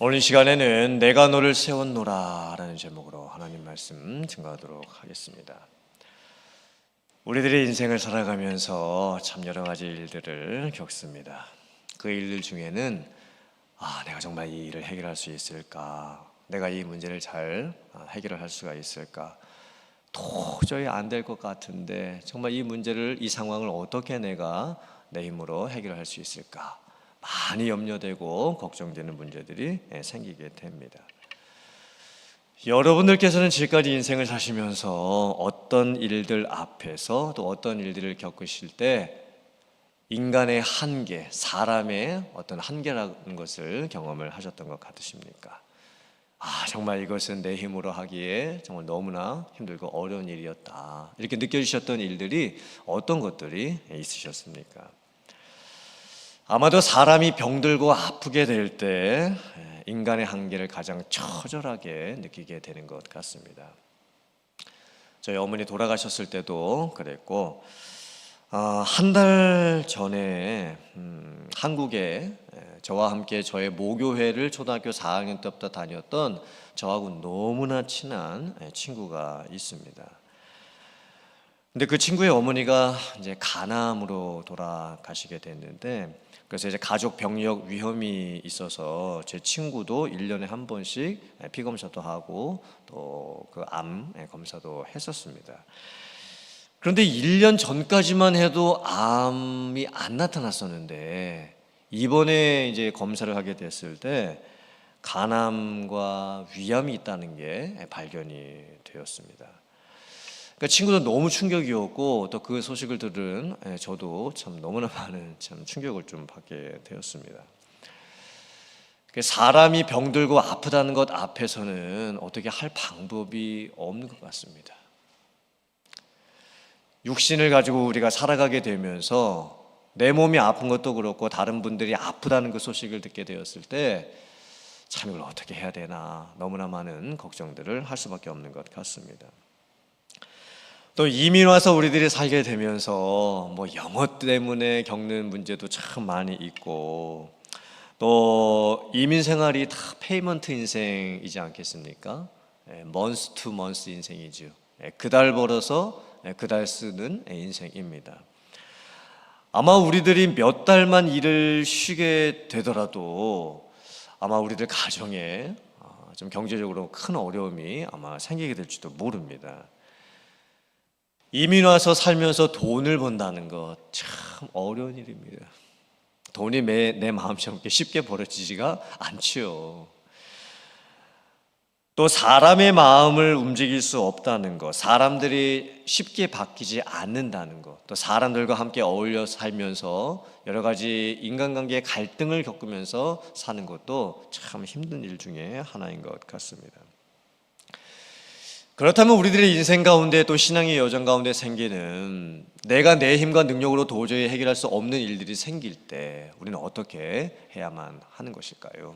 오늘 이 시간에는 내가 너를 세웠노라 라는 제목으로 하나님 말씀 증거하도록 하겠습니다. 우리들의 인생을 살아가면서 참 여러 가지 일들을 겪습니다. 그 일들 중에는 내가 정말 이 일을 해결할 수 있을까? 내가 이 문제를 잘 해결할 수가 있을까? 도저히 안 될 것 같은데 정말 이 문제를, 이 상황을 어떻게 내가 내 힘으로 해결할 수 있을까? 많이 염려되고 걱정되는 문제들이 생기게 됩니다. 여러분들께서는 지금까지 인생을 사시면서 어떤 일들 앞에서 또 어떤 일들을 겪으실 때 인간의 한계, 사람의 어떤 한계라는 것을 경험을 하셨던 것 같으십니까? 정말 이것은 내 힘으로 하기에 정말 너무나 힘들고 어려운 일이었다, 이렇게 느껴지셨던 일들이 어떤 것들이 있으셨습니까? 아마도 사람이 병들고 아프게 될 때 인간의 한계를 가장 처절하게 느끼게 되는 것 같습니다. 저희 어머니 돌아가셨을 때도 그랬고, 한 달 전에 한국에 저와 함께 저의 모교회를 초등학교 4학년 때부터 다녔던 저하고 너무나 친한 친구가 있습니다. 근데 그 친구의 어머니가 이제 간암으로 돌아가시게 됐는데, 그래서 이제 가족 병력 위험이 있어서 제 친구도 1년에 한 번씩 피 검사도 하고 또 그 암 검사도 했었습니다. 그런데 1년 전까지만 해도 암이 안 나타났었는데 이번에 이제 검사를 하게 됐을 때 간암과 위암이 있다는 게 발견이 되었습니다. 그러니까 친구도 너무 충격이었고, 또 그 소식을 들은 저도 참 너무나 많은 참 충격을 좀 받게 되었습니다. 사람이 병들고 아프다는 것 앞에서는 어떻게 할 방법이 없는 것 같습니다. 육신을 가지고 우리가 살아가게 되면서 내 몸이 아픈 것도 그렇고 다른 분들이 아프다는 그 소식을 듣게 되었을 때 참 이걸 어떻게 해야 되나, 너무나 많은 걱정들을 할 수밖에 없는 것 같습니다. 또 이민 와서 우리들이 살게 되면서 영어 때문에 겪는 문제도 참 많이 있고, 또 이민 생활이 다 페이먼트 인생이지 않겠습니까? 먼스 투 먼스 인생이죠. 그달 벌어서 그달 쓰는 인생입니다. 아마 우리들이 몇 달만 일을 쉬게 되더라도 아마 우리들 가정에 좀 경제적으로 큰 어려움이 아마 생기게 될지도 모릅니다. 이민 와서 살면서 돈을 번다는 것 참 어려운 일입니다. 돈이 내 마음처럼 쉽게 벌어지지가 않지요. 또 사람의 마음을 움직일 수 없다는 것, 사람들이 쉽게 바뀌지 않는다는 것, 또 사람들과 함께 어울려 살면서 여러 가지 인간관계의 갈등을 겪으면서 사는 것도 참 힘든 일 중에 하나인 것 같습니다. 그렇다면 우리들의 인생 가운데 또 신앙의 여정 가운데 생기는 내가 내 힘과 능력으로 도저히 해결할 수 없는 일들이 생길 때 우리는 어떻게 해야만 하는 것일까요?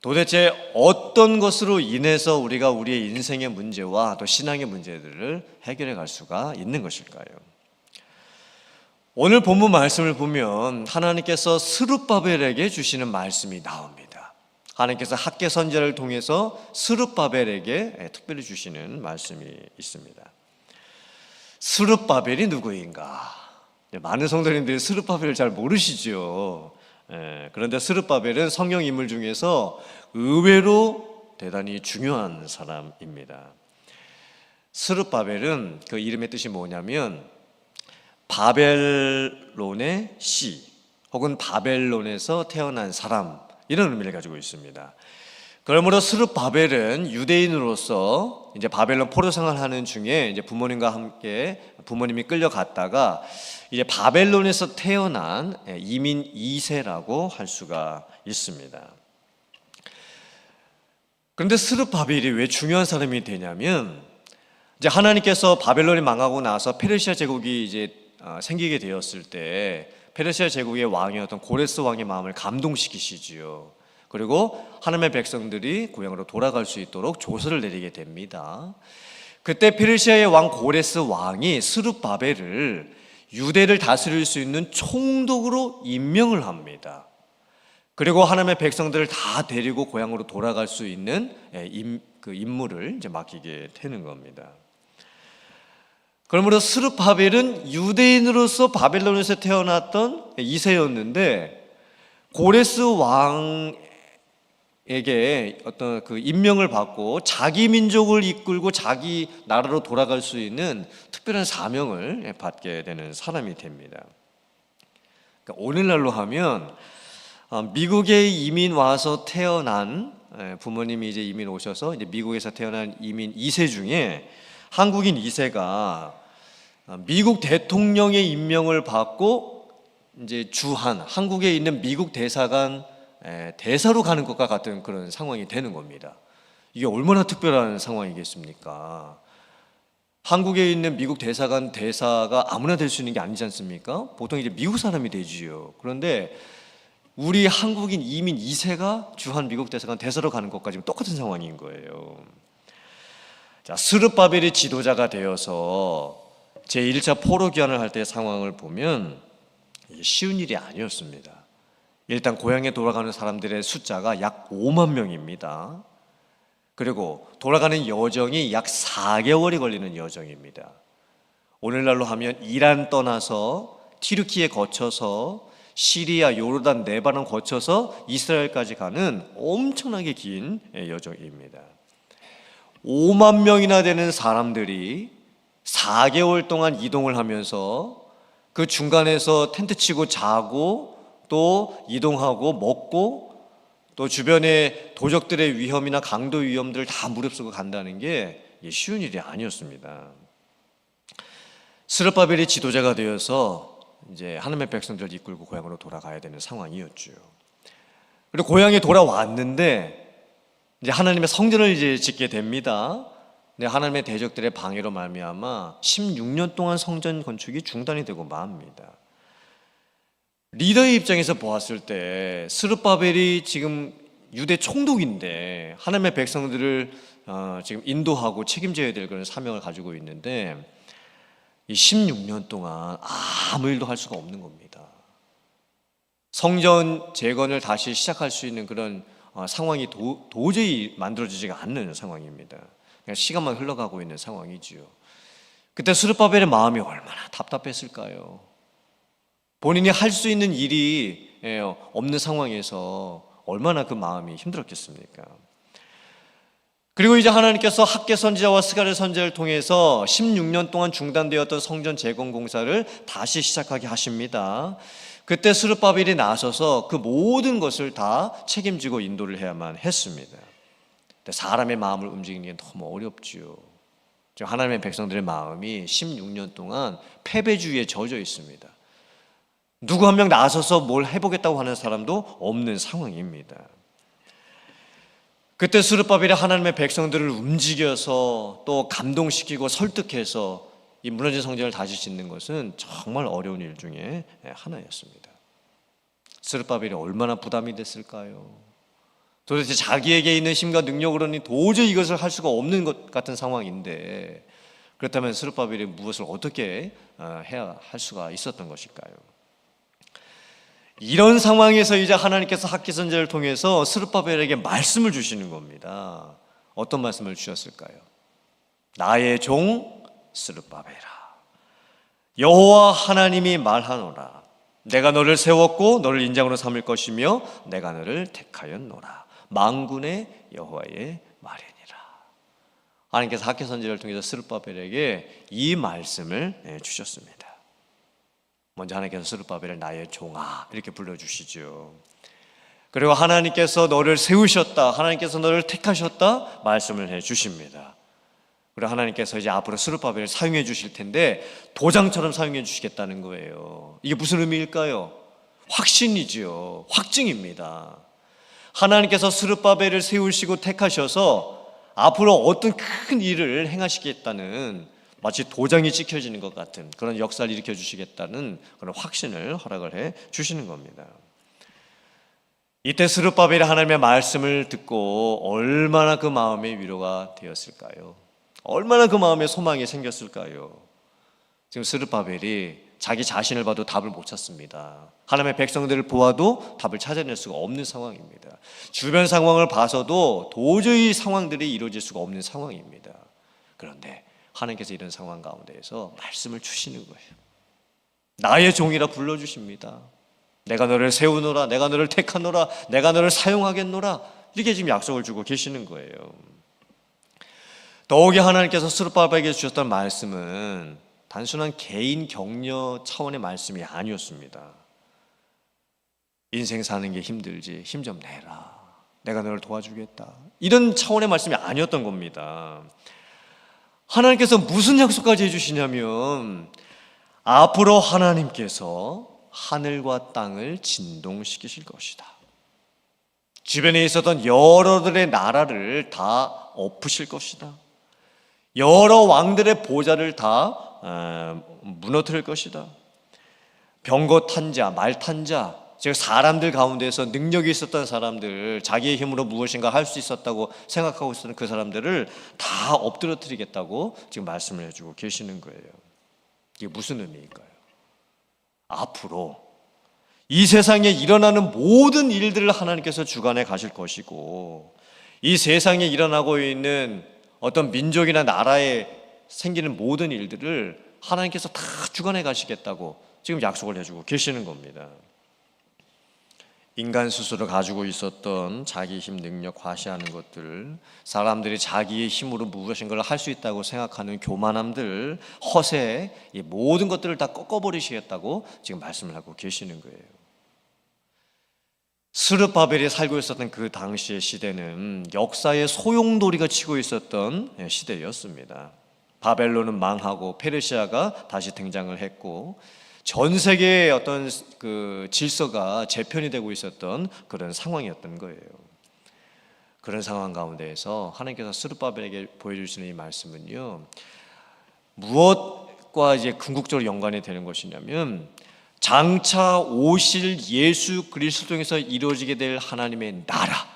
도대체 어떤 것으로 인해서 우리가 우리의 인생의 문제와 또 신앙의 문제들을 해결해 갈 수가 있는 것일까요? 오늘 본문 말씀을 보면 하나님께서 스룹바벨에게 주시는 말씀이 나옵니다. 하나님께서 학개 선지자를 통해서 스룹바벨에게 특별히 주시는 말씀이 있습니다. 스룹바벨이 누구인가? 많은 성도님들이 스룹바벨을 잘 모르시죠. 그런데 스룹바벨은 성경 인물 중에서 의외로 대단히 중요한 사람입니다. 스룹바벨은 그 이름의 뜻이 뭐냐면 바벨론의 씨, 혹은 바벨론에서 태어난 사람, 이런 의미를 가지고 있습니다. 그러므로 스룹바벨은 유대인으로서 이제 바벨론 포로 생활하는 중에 이제 부모님과 함께 부모님이 끌려갔다가 이제 바벨론에서 태어난 이민 2세라고 할 수가 있습니다. 그런데 스룹바벨이 왜 중요한 사람이 되냐면, 이제 하나님께서 바벨론이 망하고 나서 페르시아 제국이 이제 생기게 되었을 때 페르시아 제국의 왕이었던 고레스 왕의 마음을 감동시키시지요. 그리고 하나님의 백성들이 고향으로 돌아갈 수 있도록 조서를 내리게 됩니다. 그때 페르시아의 왕 고레스 왕이 스룹바벨을 유대를 다스릴 수 있는 총독으로 임명을 합니다. 그리고 하나님의 백성들을 다 데리고 고향으로 돌아갈 수 있는 그 임무를 이제 맡기게 되는 겁니다. 그러므로 스룹바벨은 유대인으로서 바벨론에서 태어났던 2세였는데 고레스 왕에게 어떤 그 임명을 받고 자기 민족을 이끌고 자기 나라로 돌아갈 수 있는 특별한 사명을 받게 되는 사람이 됩니다. 그러니까 오늘날로 하면 미국에 이민 와서 태어난 부모님이 이제 이민 오셔서 이제 미국에서 태어난 이민 2세 중에 한국인 2세가 미국 대통령의 임명을 받고 이제 주한 한국에 있는 미국 대사관 대사로 가는 것과 같은 그런 상황이 되는 겁니다. 이게 얼마나 특별한 상황이겠습니까? 한국에 있는 미국 대사관 대사가 아무나 될 수 있는 게 아니지 않습니까? 보통 이제 미국 사람이 되지요. 그런데 우리 한국인 이민 2세가 주한 미국 대사관 대사로 가는 것까지 똑같은 상황인 거예요. 자, 스룹바벨이 지도자가 되어서 제1차 포로 귀환을 할 때 상황을 보면 쉬운 일이 아니었습니다. 일단 고향에 돌아가는 사람들의 숫자가 약 5만 명입니다. 그리고 돌아가는 여정이 약 4개월이 걸리는 여정입니다. 오늘날로 하면 이란 떠나서 튀르키예 거쳐서 시리아, 요르단, 레바논 거쳐서 이스라엘까지 가는 엄청나게 긴 여정입니다. 5만 명이나 되는 사람들이 4개월 동안 이동을 하면서 그 중간에서 텐트 치고 자고 또 이동하고 먹고 또 주변의 도적들의 위험이나 강도 위험들을 다 무릅쓰고 간다는 게 쉬운 일이 아니었습니다. 스룹바벨이 지도자가 되어서 이제 하나님의 백성들을 이끌고 고향으로 돌아가야 되는 상황이었죠. 그리고 고향에 돌아왔는데 이제 하나님의 성전을 이제 짓게 됩니다. 근데 하나님의 대적들의 방해로 말미암아 16년 동안 성전 건축이 중단이 되고 맙니다. 리더의 입장에서 보았을 때 스룹바벨이 지금 유대 총독인데 하나님의 백성들을 지금 인도하고 책임져야 될 그런 사명을 가지고 있는데 이 16년 동안 아무 일도 할 수가 없는 겁니다. 성전 재건을 다시 시작할 수 있는 그런 상황이 도저히 만들어지지가 않는 상황입니다. 그냥 시간만 흘러가고 있는 상황이지요. 그때 스룹바벨의 마음이 얼마나 답답했을까요? 본인이 할 수 있는 일이 없는 상황에서 얼마나 그 마음이 힘들었겠습니까? 그리고 이제 하나님께서 학개 선지자와 스가랴 선지자를 통해서 16년 동안 중단되었던 성전 재건 공사를 다시 시작하게 하십니다. 그때 스룹바벨이 나서서 그 모든 것을 다 책임지고 인도를 해야만 했습니다. 근데 사람의 마음을 움직이는 게 너무 어렵지요. 하나님의 백성들의 마음이 16년 동안 패배주의에 젖어 있습니다. 누구 한 명 나서서 뭘 해보겠다고 하는 사람도 없는 상황입니다. 그때 스룹바벨이 하나님의 백성들을 움직여서 또 감동시키고 설득해서 이 무너진 성전을 다시 짓는 것은 정말 어려운 일 중에 하나였습니다. 스룹바벨이 얼마나 부담이 됐을까요? 도대체 자기에게 있는 힘과 능력으로는 도저히 이것을 할 수가 없는 것 같은 상황인데 그렇다면 스룹바벨이 무엇을 어떻게 해야 할 수가 있었던 것일까요? 이런 상황에서 이제 하나님께서 학개 선지자를 통해서 스룹바벨에게 말씀을 주시는 겁니다. 어떤 말씀을 주셨을까요? 나의 종 스룹바벨아, 여호와 하나님이 말하노라. 내가 너를 세웠고 너를 인장으로 삼을 것이며 내가 너를 택하였노라. 만군의 여호와의 말이니라. 하나님께서 학개 선지자를 통해서 스룹바벨에게 이 말씀을 주셨습니다. 먼저 하나님께서 스룹바벨을 나의 종아 이렇게 불러주시죠. 그리고 하나님께서 너를 세우셨다, 하나님께서 너를 택하셨다 말씀을 해주십니다. 그리고 하나님께서 이제 앞으로 스룹바벨을 사용해 주실 텐데 도장처럼 사용해 주시겠다는 거예요. 이게 무슨 의미일까요? 확신이지요. 확증입니다. 하나님께서 스룹바벨을 세우시고 택하셔서 앞으로 어떤 큰 일을 행하시겠다는 마치 도장이 찍혀지는 것 같은 그런 역사를 일으켜 주시겠다는 그런 확신을 허락을 해 주시는 겁니다. 이때 스룹바벨이 하나님의 말씀을 듣고 얼마나 그 마음의 위로가 되었을까요? 얼마나 그 마음에 소망이 생겼을까요? 지금 스룹바벨이 자기 자신을 봐도 답을 못 찾습니다. 하나님의 백성들을 보아도 답을 찾아낼 수가 없는 상황입니다. 주변 상황을 봐서도 도저히 상황들이 이루어질 수가 없는 상황입니다. 그런데 하나님께서 이런 상황 가운데에서 말씀을 주시는 거예요. 나의 종이라 불러주십니다. 내가 너를 세우노라, 내가 너를 택하노라, 내가 너를 사용하겠노라, 이렇게 지금 약속을 주고 계시는 거예요. 더욱이 하나님께서 스룹바벨에게 주셨던 말씀은 단순한 개인 격려 차원의 말씀이 아니었습니다. 인생 사는 게 힘들지, 힘 좀 내라, 내가 너를 도와주겠다, 이런 차원의 말씀이 아니었던 겁니다. 하나님께서 무슨 약속까지 해주시냐면 앞으로 하나님께서 하늘과 땅을 진동시키실 것이다. 주변에 있었던 여러들의 나라를 다 엎으실 것이다. 여러 왕들의 보좌를 다 무너뜨릴 것이다. 병거 탄 자, 말 탄 자, 즉 사람들 가운데서 능력이 있었던 사람들, 자기의 힘으로 무엇인가 할 수 있었다고 생각하고 있었던 그 사람들을 다 엎드러뜨리겠다고 지금 말씀을 해주고 계시는 거예요. 이게 무슨 의미일까요? 앞으로 이 세상에 일어나는 모든 일들을 하나님께서 주관해 가실 것이고, 이 세상에 일어나고 있는 어떤 민족이나 나라에 생기는 모든 일들을 하나님께서 다 주관해 가시겠다고 지금 약속을 해주고 계시는 겁니다. 인간 스스로 가지고 있었던 자기 힘, 능력, 과시하는 것들, 사람들이 자기의 힘으로 무엇인가를 할 수 있다고 생각하는 교만함들, 허세, 이 모든 것들을 다 꺾어버리시겠다고 지금 말씀을 하고 계시는 거예요. 스룹바벨이 살고 있었던 그 당시의 시대는 역사의 소용돌이가 치고 있었던 시대였습니다. 바벨론은 망하고 페르시아가 다시 등장을 했고, 전 세계의 어떤 그 질서가 재편이 되고 있었던 그런 상황이었던 거예요. 그런 상황 가운데에서 하나님께서 스룹바벨에게 보여주시는 이 말씀은요, 무엇과 이제 궁극적으로 연관이 되는 것이냐면 장차 오실 예수 그리스도 통해서 이루어지게 될 하나님의 나라,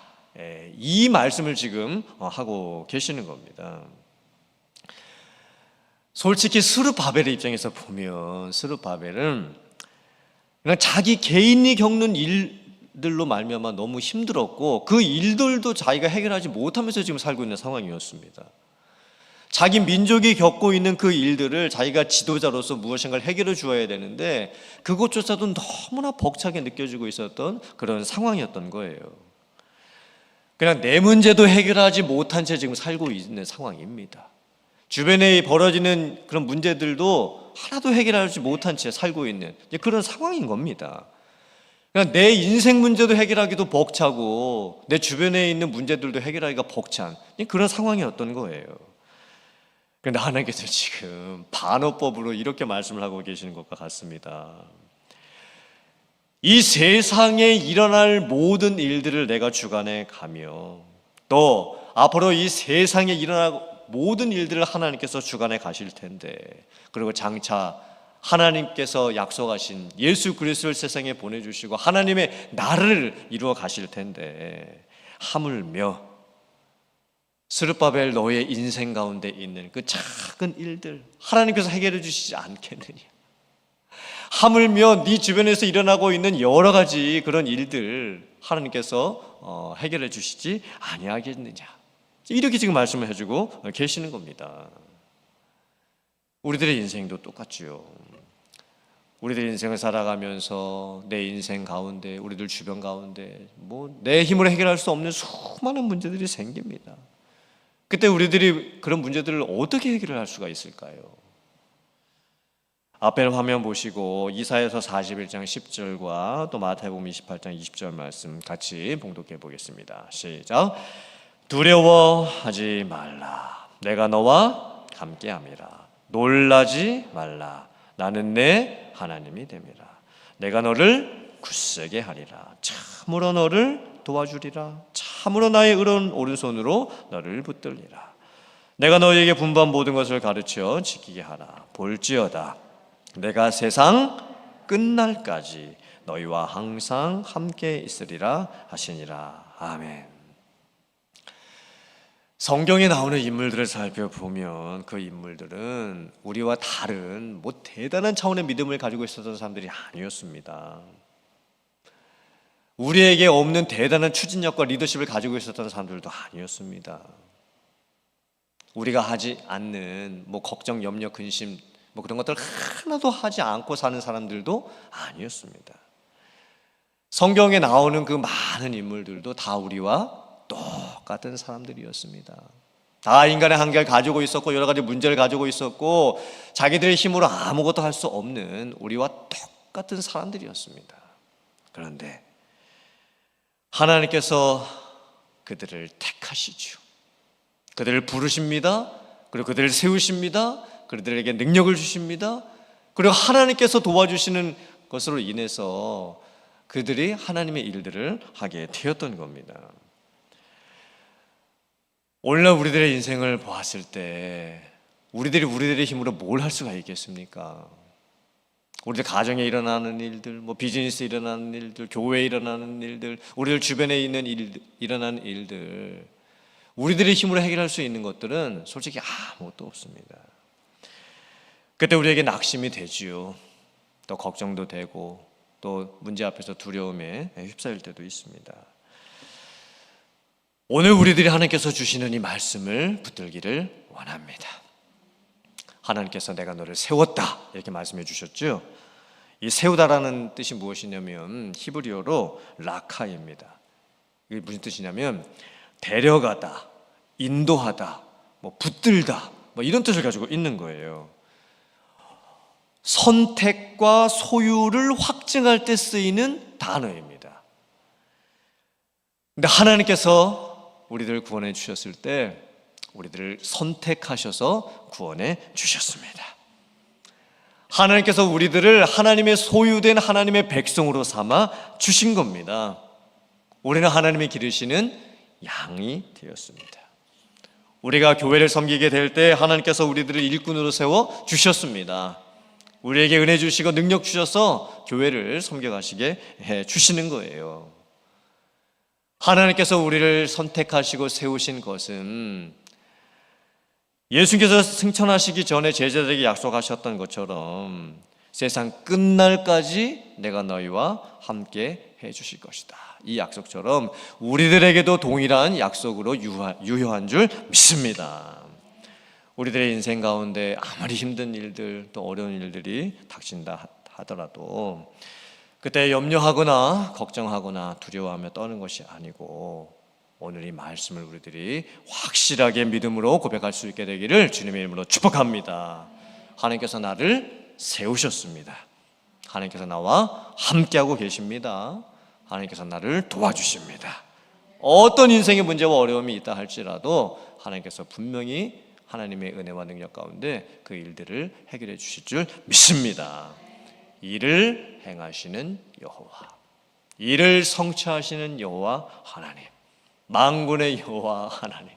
이 말씀을 지금 하고 계시는 겁니다. 솔직히 스룹바벨의 입장에서 보면 스룹바벨은 그냥 자기 개인이 겪는 일들로 말미암아 너무 힘들었고, 그 일들도 자기가 해결하지 못하면서 지금 살고 있는 상황이었습니다. 자기 민족이 겪고 있는 그 일들을 자기가 지도자로서 무엇인가를 해결해 주어야 되는데 그것조차도 너무나 벅차게 느껴지고 있었던 그런 상황이었던 거예요. 그냥 내 문제도 해결하지 못한 채 지금 살고 있는 상황입니다. 주변에 벌어지는 그런 문제들도 하나도 해결하지 못한 채 살고 있는 그런 상황인 겁니다. 그냥 내 인생 문제도 해결하기도 벅차고 내 주변에 있는 문제들도 해결하기가 벅찬 그런 상황이었던 거예요. 그런데 하나님께서 지금 반어법으로 이렇게 말씀을 하고 계시는 것과 같습니다. 이 세상에 일어날 모든 일들을 내가 주관해 가며, 또 앞으로 이 세상에 일어날 모든 일들을 하나님께서 주관해 가실 텐데, 그리고 장차 하나님께서 약속하신 예수 그리스도를 세상에 보내주시고 하나님의 나라를 이루어 가실 텐데, 하물며 스룹바벨 너의 인생 가운데 있는 그 작은 일들 하나님께서 해결해 주시지 않겠느냐? 하물며 네 주변에서 일어나고 있는 여러 가지 그런 일들 하나님께서 해결해 주시지 아니하겠느냐? 이렇게 지금 말씀을 해주고 계시는 겁니다. 우리들의 인생도 똑같지요. 우리들 인생을 살아가면서 내 인생 가운데, 우리들 주변 가운데 내 힘으로 해결할 수 없는 수많은 문제들이 생깁니다. 그때 우리들이 그런 문제들을 어떻게 해결을 할 수가 있을까요? 앞에 화면 보시고 이사야서 41장 10절과 또 마태복음 28장 20절 말씀 같이 봉독해 보겠습니다. 시작. 두려워하지 말라. 내가 너와 함께함이라. 놀라지 말라. 나는 내 하나님이 됨이라. 내가 너를 굳세게 하리라. 참으로 너를 도와주리라. 참으로 나의 의로운 오른손으로 너를 붙들리라. 내가 너희에게 분부한 모든 것을 가르쳐 지키게 하라. 볼지어다 내가 세상 끝날까지 너희와 항상 함께 있으리라 하시니라. 아멘. 성경에 나오는 인물들을 살펴보면 그 인물들은 우리와 다른 대단한 차원의 믿음을 가지고 있었던 사람들이 아니었습니다. 우리에게 없는 대단한 추진력과 리더십을 가지고 있었던 사람들도 아니었습니다. 우리가 하지 않는 걱정, 염려, 근심 그런 것들 하나도 하지 않고 사는 사람들도 아니었습니다. 성경에 나오는 그 많은 인물들도 다 우리와 똑같은 사람들이었습니다. 다 인간의 한계를 가지고 있었고 여러 가지 문제를 가지고 있었고 자기들의 힘으로 아무것도 할 수 없는 우리와 똑같은 사람들이었습니다. 그런데 하나님께서 그들을 택하시죠. 그들을 부르십니다. 그리고 그들을 세우십니다. 그들에게 능력을 주십니다. 그리고 하나님께서 도와주시는 것으로 인해서 그들이 하나님의 일들을 하게 되었던 겁니다. 오늘날 우리들의 인생을 보았을 때 우리들의 힘으로 뭘 할 수가 있겠습니까? 우리들 가정에 일어나는 일들, 비즈니스에 일어나는 일들, 교회에 일어나는 일들, 우리들 주변에 있는 일어나는 일들, 우리들의 힘으로 해결할 수 있는 것들은 솔직히 아무것도 없습니다. 그때 우리에게 낙심이 되지요. 또 걱정도 되고 또 문제 앞에서 두려움에 휩싸일 때도 있습니다. 오늘 우리들이 하나님께서 주시는 이 말씀을 붙들기를 원합니다. 하나님께서 내가 너를 세웠다 이렇게 말씀해 주셨죠. 이 세우다라는 뜻이 무엇이냐면 히브리어로 라카입니다. 이게 무슨 뜻이냐면 데려가다, 인도하다, 붙들다 이런 뜻을 가지고 있는 거예요. 선택과 소유를 확증할 때 쓰이는 단어입니다. 근데 하나님께서 우리들을 구원해 주셨을 때 우리들을 선택하셔서 구원해 주셨습니다. 하나님께서 우리들을 하나님의 소유된 하나님의 백성으로 삼아 주신 겁니다. 우리는 하나님이 기르시는 양이 되었습니다. 우리가 교회를 섬기게 될 때 하나님께서 우리들을 일꾼으로 세워 주셨습니다. 우리에게 은혜 주시고 능력 주셔서 교회를 섬겨가시게 해 주시는 거예요. 하나님께서 우리를 선택하시고 세우신 것은 예수님께서 승천하시기 전에 제자들에게 약속하셨던 것처럼 세상 끝날까지 내가 너희와 함께 해 주실 것이다. 이 약속처럼 우리들에게도 동일한 약속으로 유효한 줄 믿습니다. 우리들의 인생 가운데 아무리 힘든 일들 또 어려운 일들이 닥친다 하더라도 그때 염려하거나 걱정하거나 두려워하며 떠는 것이 아니고 오늘 이 말씀을 우리들이 확실하게 믿음으로 고백할 수 있게 되기를 주님의 이름으로 축복합니다. 하나님께서 나를 세우셨습니다. 하나님께서 나와 함께하고 계십니다. 하나님께서 나를 도와주십니다. 어떤 인생의 문제와 어려움이 있다 할지라도 하나님께서 분명히 하나님의 은혜와 능력 가운데 그 일들을 해결해 주실 줄 믿습니다. 이를 행하시는 여호와, 이를 성취하시는 여호와 하나님, 만군의 여호와 하나님,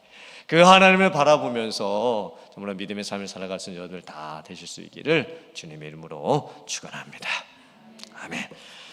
그 하나님을 바라보면서 정말 믿음의 삶을 살아갈 수 있는 여러분들 다 되실 수 있기를 주님의 이름으로 축원합니다. 아멘.